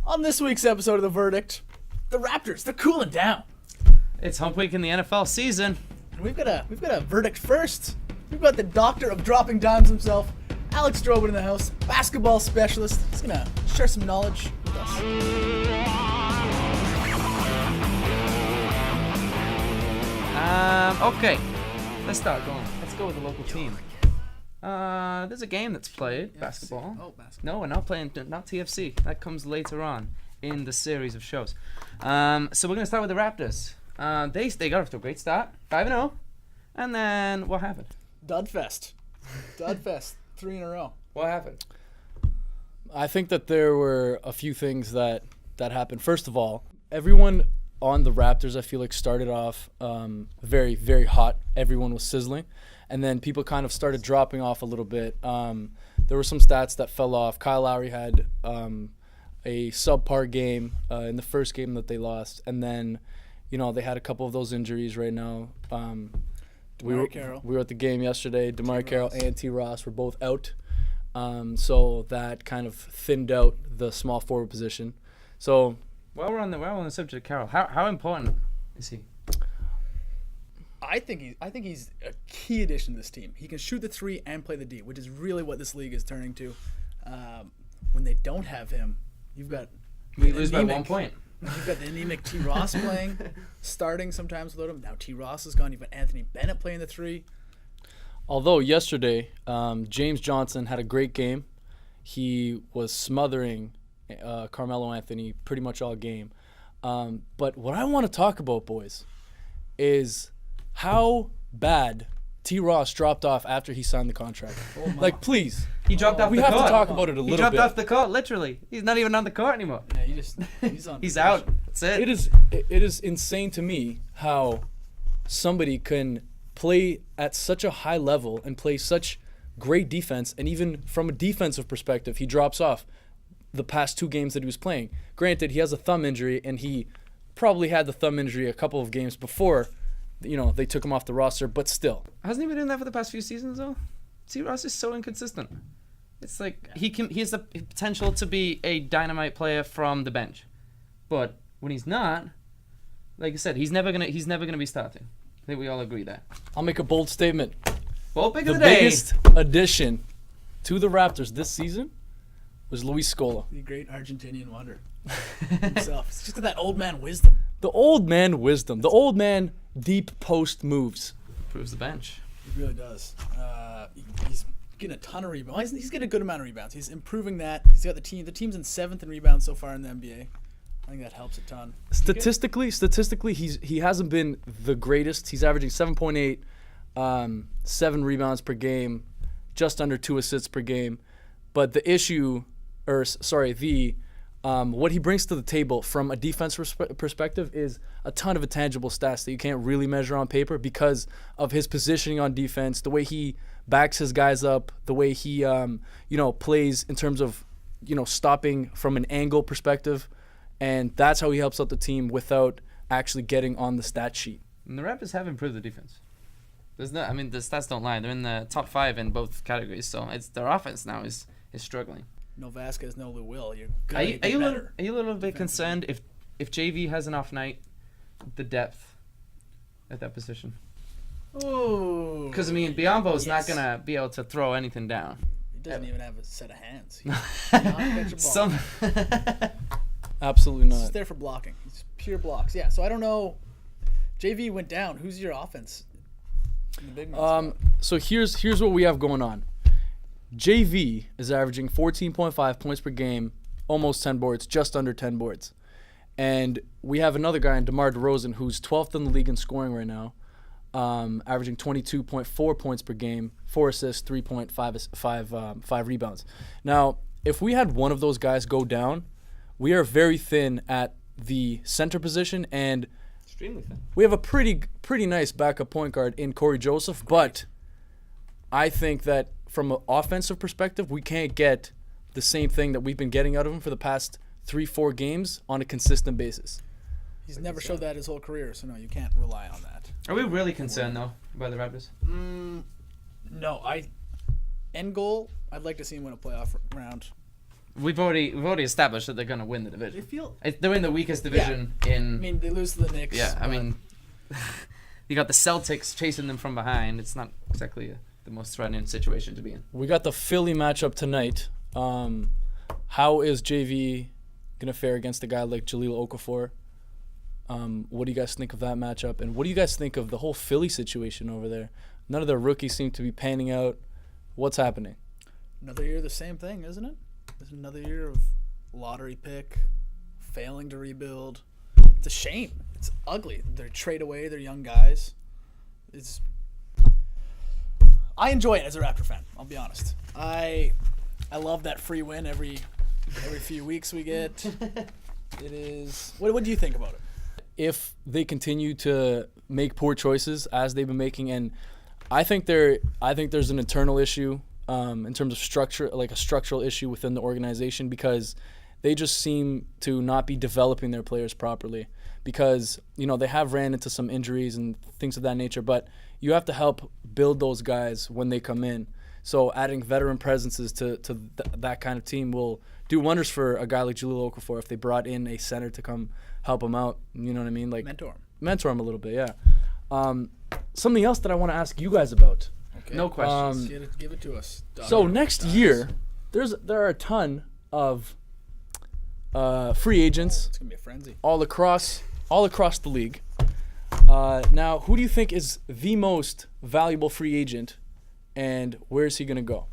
On this week's episode of The Verdict, the Raptors, they're cooling down. It's hump week in the NFL season. And we've got a verdict first. We've got the doctor of dropping dimes himself, Alex Drobin in the house, basketball specialist. He's going to share some knowledge with us. Okay. Let's start going. Let's go with the local team. There's a game that's played, basketball. Oh, basketball. No, we're not playing, not TFC. That comes later on in the series of shows. So we're going to start with the Raptors. They got off to a great start, 5-0. And then what happened? Dudfest. 3 in a row. What happened? I think that there were a few things that happened. First of all, everyone on the Raptors, I feel like, started off very, very hot. Everyone was sizzling. And then people kind of started dropping off a little bit. There were some stats that fell off. Kyle Lowry had a subpar game in the first game that they lost. And then, they had a couple of those injuries right now. We were at the game yesterday. DeMar Carroll and T. Ross were both out. So that kind of thinned out the small forward position. So While we're on the subject of Carroll, how important is he? I think he's a key addition to this team. He can shoot the three and play the D, which is really what this league is turning to. When they don't have him, you've got We lose by 1 point. You've got the anemic T. Ross playing, starting sometimes without him. Now T. Ross is gone. You've got Anthony Bennett playing the three. although yesterday, James Johnson had a great game. He was smothering Carmelo Anthony pretty much all game. But what I want to talk about, boys, is how bad T. Ross dropped off after he signed the contract. Please. He dropped off We the have court. to talk about it a little He dropped bit. off the court, literally. He's not even on the court anymore. Yeah, he's on. He's out. That's it. It is insane to me how somebody can play at such a high level and play such great defense, and even from a defensive perspective, he drops off the past 2 games that he was playing. Granted, he has a thumb injury, and he probably had the thumb injury a couple of games before, they took him off the roster, but still. Hasn't he been doing that for the past few seasons, though? T. Ross is so inconsistent. It's like he has the potential to be a dynamite player from the bench, but when he's not, like I said, he's never gonna be starting. I think we all agree that. I'll make a bold statement. Bold pick The of the day. biggest addition to the Raptors this season was Luis Scola. The great Argentinian wonder himself. It's just that old man wisdom. The old man wisdom. The old man deep post moves. Proves the bench. He really does. He's getting a ton of rebounds. He's getting a good amount of rebounds. He's improving that. He's got the team. The team's in 7th in rebounds so far in the NBA. I think that helps a ton. Statistically, he hasn't been the greatest. He's averaging 7.8, 7 rebounds per game, just under 2 assists per game. But the what he brings to the table from a defense perspective is a ton of intangible stats that you can't really measure on paper because of his positioning on defense, the way he backs his guys up, the way he plays in terms of stopping from an angle perspective, and that's how he helps out the team without actually getting on the stat sheet. And the Raptors have improved the defense. The stats don't lie. They're in the top 5 in both categories, so it's their offense now is struggling. No Vasquez, no Lou Will. You're Are gonna you better. a little bit concerned if JV has an off night, the depth at that position? Ooh. Because Biombo's not Yes. gonna be able to throw anything down. He doesn't even have a set of hands. He's not catch a ball. Some Absolutely He's just not. there for blocking. He's pure blocks. Yeah, so I don't know. JV went down. Who's your offense? In the big man spot? So here's what we have going on. JV is averaging 14.5 points per game, almost 10 boards, just under 10 boards. And we have another guy in DeMar DeRozan who's 12th in the league in scoring right now, averaging 22.4 points per game, 4 assists, 3.5 rebounds. Now, if we had one of those guys go down, we are very thin at the center position, and extremely thin. we have a pretty nice backup point guard in Corey Joseph, but I think that from an offensive perspective, we can't get the same thing that we've been getting out of him for the past 3-4 games on a consistent basis. He's never showed that his whole career, so no, you can't rely on that. Are we really concerned though by the Raptors? No, end goal, I'd like to see him win a playoff round. we've already established that they're going to win the They division. feel. They're in the weakest division I in. mean, they lose to the Knicks. Yeah, I but mean, you got the Celtics chasing them from behind. It's not exactly the most threatening situation to be in. We got the Philly matchup tonight. How is JV gonna fare against a guy like Jahlil Okafor? What do you guys think of that matchup? And what do you guys think of the whole Philly situation over there? None of their rookies seem to be panning out. What's happening? another year of the same thing, isn't it? It's another year of lottery pick, failing to rebuild. It's a shame. It's ugly. They trade away their young guys. I enjoy it as a Raptor fan. I'll be honest. I love that free win every few weeks we get. It is. What do you think about it? If they continue to make poor choices as they've been making, and I think there's an internal issue in terms of structure, like a structural issue within the organization, because they just seem to not be developing their players properly, because they have ran into some injuries and things of that nature, but you have to help build those guys when they come in. So adding veteran presences to that kind of team will do wonders for a guy like Jahlil Okafor if they brought in a center to come help him out. You know what I mean? Like mentor him a little bit, yeah. Something else that I want to ask you guys about. Okay. No questions. Give it to us. So next year, there are a ton of free agents It's gonna be a frenzy. all across the league. Now, who do you think is the most valuable free agent, and where is he going to go?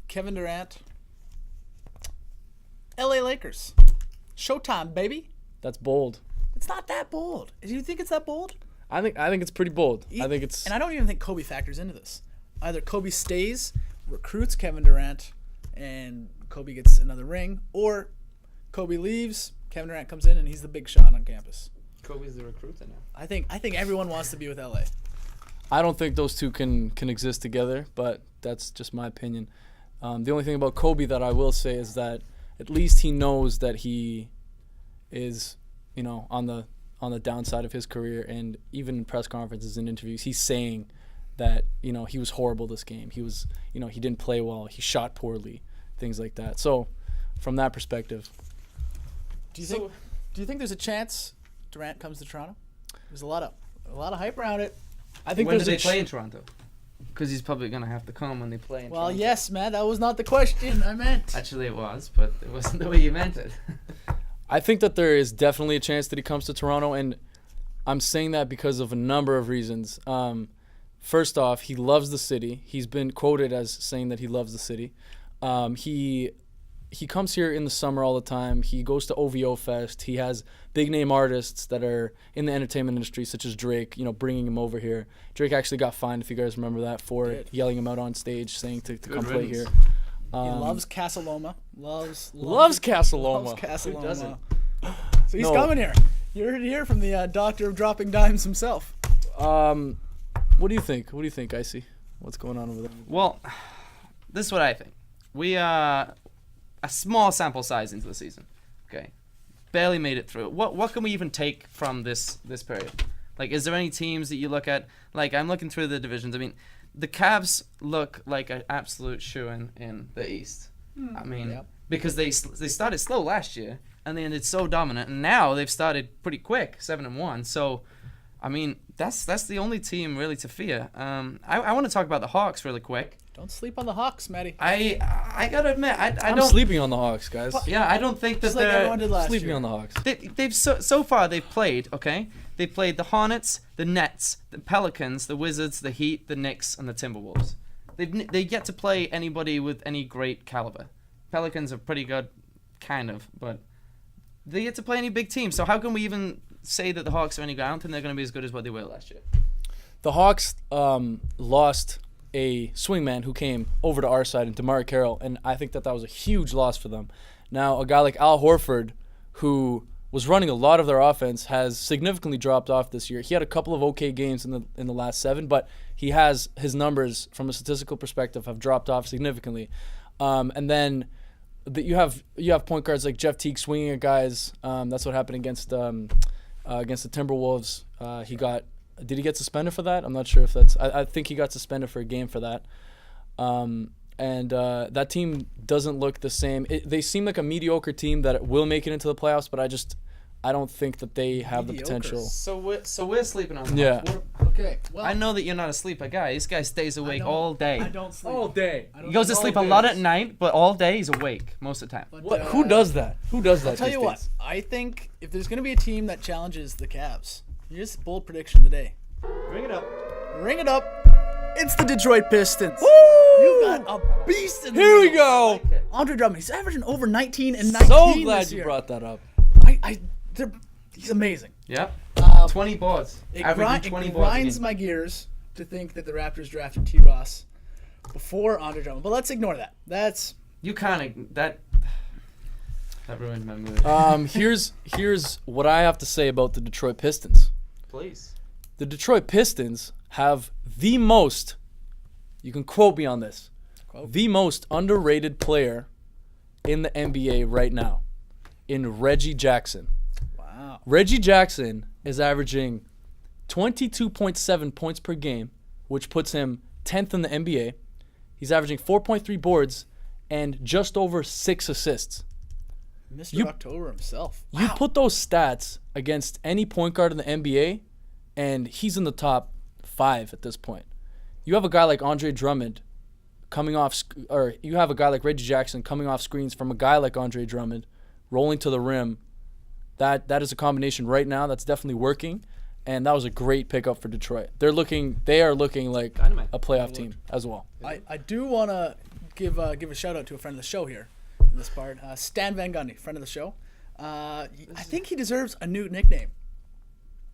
Kevin Durant. LA Lakers. Showtime, baby. That's bold. It's not that bold. Do you think it's that bold? I think it's pretty bold. I think it's. And I don't even think Kobe factors into this. Either Kobe stays, recruits Kevin Durant, and Kobe gets another ring, or Kobe leaves, Kevin Durant comes in, and he's the big shot on campus. Kobe's the recruiter now. I think everyone wants to be with LA. I don't think those two can exist together, but that's just my opinion. The only thing about Kobe that I will say is that at least he knows that he is, on the downside of his career, and even in press conferences and interviews, he's saying that he was horrible this game. He was, he didn't play well. He shot poorly, things like that. So, from that perspective, Do you think there's a chance Durant comes to Toronto? There's a lot of hype around it. I think When do there's they play in Toronto? Because he's probably going to have to come when they play in Well, Toronto. yes, man, that was not the question I meant. Actually, it was, but it wasn't the way you meant it. I think that there is definitely a chance that he comes to Toronto, and I'm saying that because of a number of reasons. First off, he loves the city. He's been quoted as saying that he loves the city. He comes here in the summer all the time. He goes to OVO Fest. He has big-name artists that are in the entertainment industry, such as Drake, bringing him over here. Drake actually got fined, if you guys remember that, for yelling him out on stage, saying to come play here. He loves Casa Loma. Loves Casa Loma. Loves Casa Who Loma. doesn't? So he's No. coming here. You heard it here from the doctor of dropping dimes himself. What do you think? What do you think, Icy? What's going on over there? Well, this is what I think. We are a small sample size into the season. Okay. Barely made it through. What can we even take from this period? Like, is there any teams that you look at? Like, I'm looking through the divisions. I mean, the Cavs look like an absolute shoo-in in the East. I mean, Yep. because they started slow last year, and they ended so dominant, and now they've started pretty quick, 7-1. So, I mean, that's the only team really to fear. I want to talk about the Hawks really quick. Don't sleep on the Hawks, Matty. I gotta admit, I I'm don't. sleeping on the Hawks, guys. Yeah, I don't think that Just like everyone they're. did last Sleeping year. on the Hawks. They've so far they've played, okay? They played the Hornets, the Nets, the Pelicans, the Wizards, the Heat, the Knicks, and the Timberwolves. They've yet to play anybody with any great caliber. Pelicans are pretty good, kind of, but they yet to play any big teams. So how can we even say that the Hawks are any good? I don't think they're going to be as good as what they were last year. The Hawks lost a swingman who came over to our side, and DeMar Carroll, and I think that was a huge loss for them. Now, a guy like Al Horford, who was running a lot of their offense, has significantly dropped off this year. He had a couple of okay games in the last 7, but his numbers from a statistical perspective have dropped off significantly. And then you have point guards like Jeff Teague swinging at guys. That's what happened against the Timberwolves. Did he get suspended for that? I'm not sure if that's. I think he got suspended for a game for that. and that team doesn't look the same. They seem like a mediocre team that will make it into the playoffs, but I don't think that they have the Mediocre. potential. So we're sleeping on. Yeah. Okay. Well, I know that you're not a sleeper guy. This guy stays awake don't- all day. I don't sleep. All day. I don't He goes to all sleep a days. lot at night, but all day he's awake most of the time. But, What? Who does that? Who does that? I'll tell these you what. days? I think if there's going to be a team that challenges the Cavs, here's a bold prediction of the day. Bring it up. Ring it up. It's the Detroit Pistons. Woo! You've got a beast in the Here we middle. go. Andre Drummond. He's averaging over 19 and 19 So glad this you year. brought that up. He's amazing. Yeah. Um, 20 boards. It, Averaging 20 boards. grinds my gears to think that the Raptors drafted T. Ross before Andre Drummond. But let's ignore that. That's You kind of that ruined my mood. Here's what I have to say about the Detroit Pistons. Please. The Detroit Pistons have the most, you can quote me on this, the most underrated player in the NBA right now, in Reggie Jackson. wow. Reggie Jackson is averaging 22.7 points per game, which puts him 10th in the NBA. He's averaging 4.3 boards and just over 6 assists. Mr. You- October himself. You put those stats against any point guard in the NBA, and he's in the top 5 at this point. You have a guy like Andre Drummond coming off, or you have a guy like Reggie Jackson coming off screens from a guy like Andre Drummond, rolling to the rim. That is a combination right now that's definitely working, and that was a great pickup for Detroit. They are looking like Dynamite. a playoff team as well. I do want to give a shout out to a friend of the show here in this part. Stan Van Gundy, friend of the show. I think he deserves a new nickname.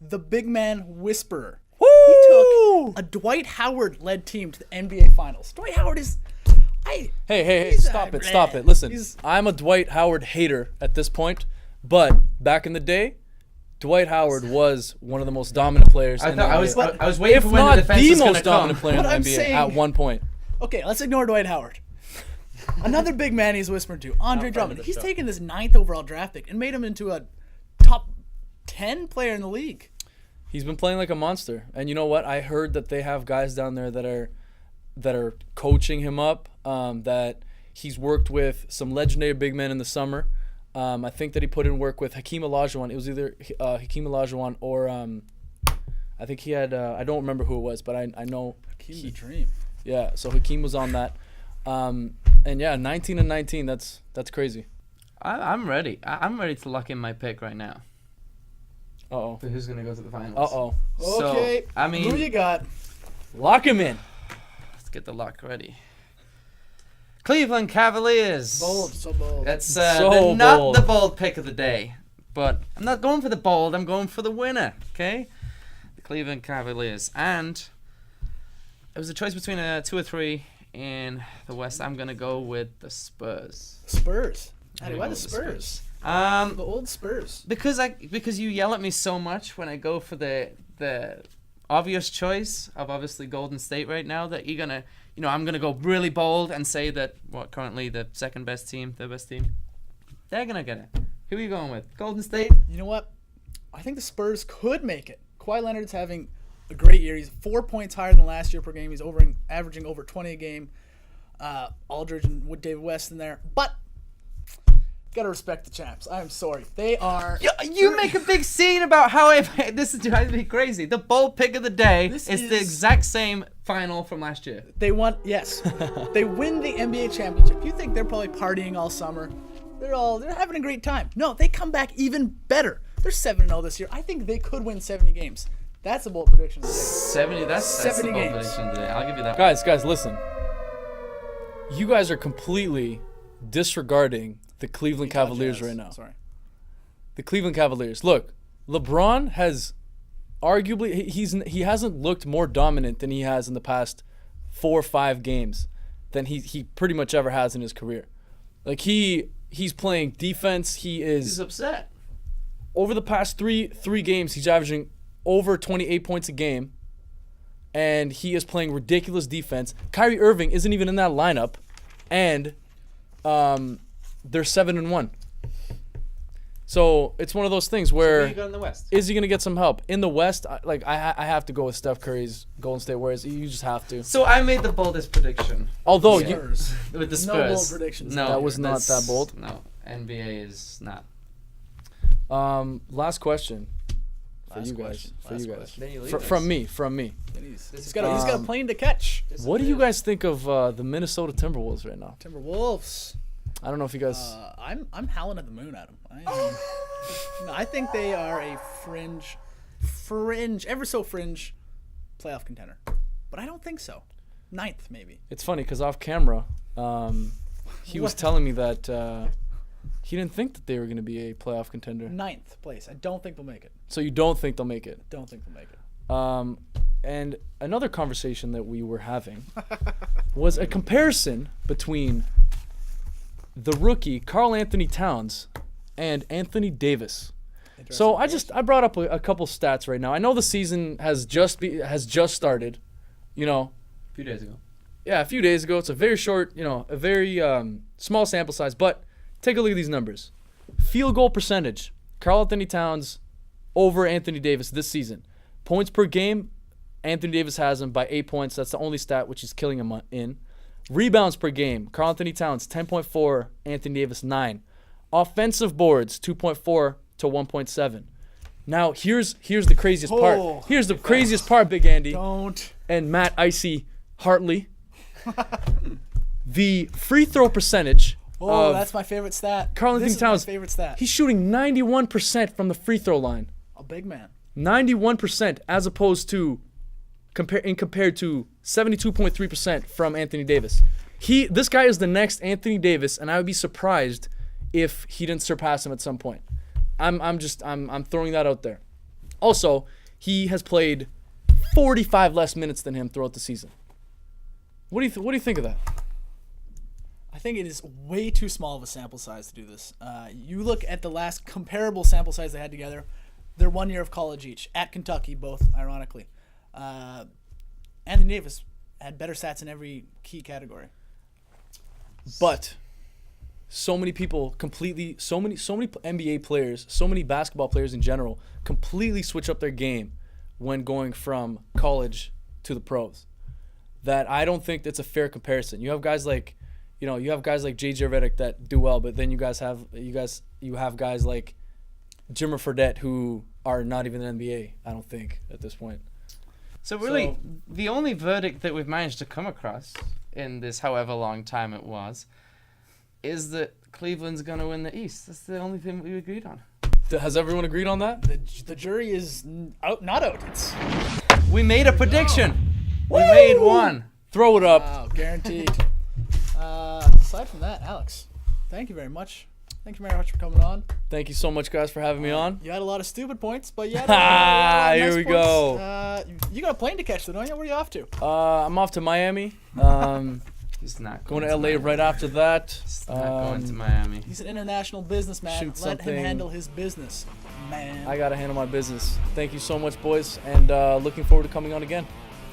The Big Man Whisperer. He took a Dwight Howard-led team to the NBA Finals. Dwight Howard is... Hey, He's stop a- it. Listen, he's- I'm a Dwight Howard hater at this point, but back in the day, Dwight Howard was one of the most dominant players in the I NBA. was waiting If for when not the defense the was gonna most dominant come. player in But the I'm NBA saying- at one point. Okay, let's ignore Dwight Howard. Another big man he's whispering to, Andre friend Drummond. of the He's show. taken this 9th overall draft pick and made him into a top 10 player in the league. He's been playing like a monster, and you know what? I heard that they have guys down there that are coaching him up. That he's worked with some legendary big men in the summer. I think that he put in work with Hakeem Olajuwon. It was either Hakeem Olajuwon or I think he had I don't remember who it was, but I know Keep the dream. yeah. So Hakeem was on that, and yeah, 19 and 19. That's crazy. I'm ready. I'm ready to lock in my pick right now. Uh-oh. For who's gonna go to the finals? Uh-oh. Okay, So, I mean, who you got? Lock him in. let's get the lock ready. Cleveland Cavaliers. Bold, so bold. That's So not bold. the bold pick of the day, but I'm not going for the bold. I'm going for the winner. Okay, the Cleveland Cavaliers, and it was a choice between 2 or 3 in the West. I'm gonna go with the Spurs. Spurs. I'm Addy, gonna why go the with Spurs? Um, The old Spurs. because you yell at me so much when I go for the obvious choice of obviously Golden State right now that you're gonna, I'm gonna go really bold and say that currently the second best team, the best team, they're gonna get it. Who are you going with? Golden State? You know what? I think the Spurs could make it. Kawhi Leonard's having a great year. He's 4 points higher than last year per game. He's averaging over 20 a game. Aldridge and David West in there. But gotta respect the champs. I'm sorry. They are... You make a big scene about how this is driving me crazy. The bold pick of the day This is the is- exact same final from last year. They won... Yes. They win the NBA championship. You think they're probably partying all summer. They're having a great time. No, they come back even better. They're 7-0 this year. I think they could win 70 games. That's a bold prediction of the day. 70. That's 70 the bold games. prediction today. I'll give you that. Guys, listen. You guys are completely disregarding the Cleveland Cavaliers Jazz. right now. Sorry. The Cleveland Cavaliers. Look, LeBron has arguably he hasn't looked more dominant than he has in the past 4 or 5 games than he pretty much ever has in his career. Like he's playing defense. He's upset. Over the past three games, he's averaging over 28 points a game, and he is playing ridiculous defense. Kyrie Irving isn't even in that lineup, and they're 7-1. So it's one of those things Who where you got in the West? is he gonna get some help in the West? I have to go with Steph Curry's Golden State Warriors. You just have to. So I made the boldest prediction Although Spurs. with the No bold Spurs. predictions. No, That was not that's- that bold? No, NBA is not. last question for Last you guys. question. For Last you guys. question. Then you leave From us. me. He's got a plane to catch. What do you guys think of the Minnesota Timberwolves right now? Timberwolves. I don't know if you guys. I'm howling at the moon at them. I think they are a fringe, ever so fringe, playoff contender, but I don't think so. Ninth maybe. It's funny because off camera, he was What? telling me that he didn't think that they were going to be a playoff contender. Ninth place. I don't think they'll make it. So you don't think they'll make it? Don't think they'll make it. And another conversation that we were having was a comparison between the rookie Karl Anthony Towns and Anthony Davis. So I brought up a couple stats right now. I know the season has just started, you know. A few days ago. Yeah, a few days ago. It's a very short, a very small sample size. But take a look at these numbers. Field goal percentage. Karl Anthony Towns over Anthony Davis this season. Points per game. Anthony Davis has him by 8 points. That's the only stat which is killing him in. Rebounds per game. Karl Anthony Towns 10.4. Anthony Davis 9. Offensive boards 2.4 to 1.7. Now here's the craziest part. Here's the craziest part, Big Andy. Don't. And Matt Icy Hartley. The free throw percentage. Oh, that's my favorite stat. Karl Anthony This is Towns. my favorite stat. He's shooting 91% from the free throw line. A big man. 91% as opposed to compared to 72.3% from Anthony Davis. This guy is the next Anthony Davis, and I would be surprised if he didn't surpass him at some point. I'm throwing that out there. Also, he has played 45 less minutes than him throughout the season. What do you think of that? I think it is way too small of a sample size to do this. You look at the last comparable sample size they had together. They're 1 year of college each at Kentucky, both ironically. Anthony Davis had better stats in every key category. But so many people so many NBA players, so many basketball players in general completely switch up their game when going from college to the pros. That I don't think that's a fair comparison. You have guys like, JJ Redick that do well, but then you have guys like Jimmer Fredette who are not even in the NBA, I don't think, at this point. So really, the only verdict that we've managed to come across in this however long time it was is that Cleveland's going to win the East. That's the only thing we agreed on. Has everyone agreed on that? The jury is not out. We made a prediction. We made one. Throw it up. Wow, guaranteed. Aside from that, Alex, thank you very much. Thank you very much for coming on. Thank you so much, guys, for having me on. You had a lot of stupid points, but you had a lot of Here nice we points. go. You got a plane to catch, though, don't you? Where are you off to? I'm off to Miami. He's not Going to LA right after that. He's not going to Miami. He's an international businessman. Shoot Let him something. handle his business, man. I got to handle my business. Thank you so much, boys, and looking forward to coming on again.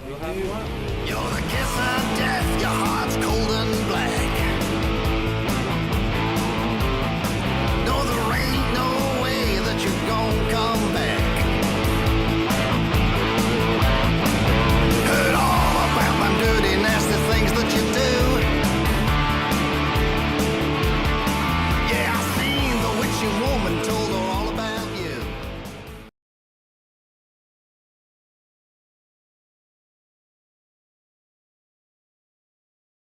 We'll have you on. You're the kiss of death, your heart's cold and black.